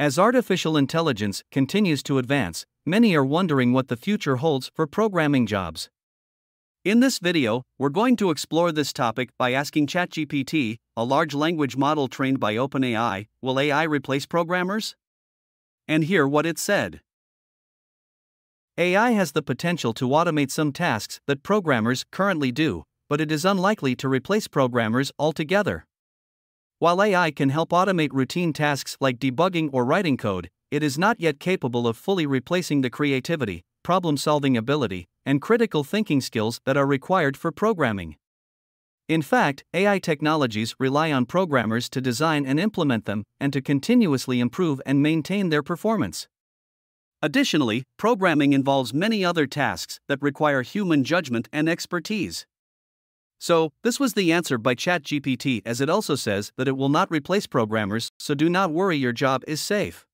As artificial intelligence continues to advance, many are wondering what the future holds for programming jobs. In this video, we're going to explore this topic by asking ChatGPT, a large language model trained by OpenAI, will AI replace programmers? And hear what it said. AI has the potential to automate some tasks that programmers currently do, but it is unlikely to replace programmers altogether. While AI can help automate routine tasks like debugging or writing code, it is not yet capable of fully replacing the creativity, problem-solving ability, and critical thinking skills that are required for programming. In fact, AI technologies rely on programmers to design and implement them, and to continuously improve and maintain their performance. Additionally, programming involves many other tasks that require human judgment and expertise. So, this was the answer by ChatGPT, as it also says that it will not replace programmers, so do not worry, your job is safe.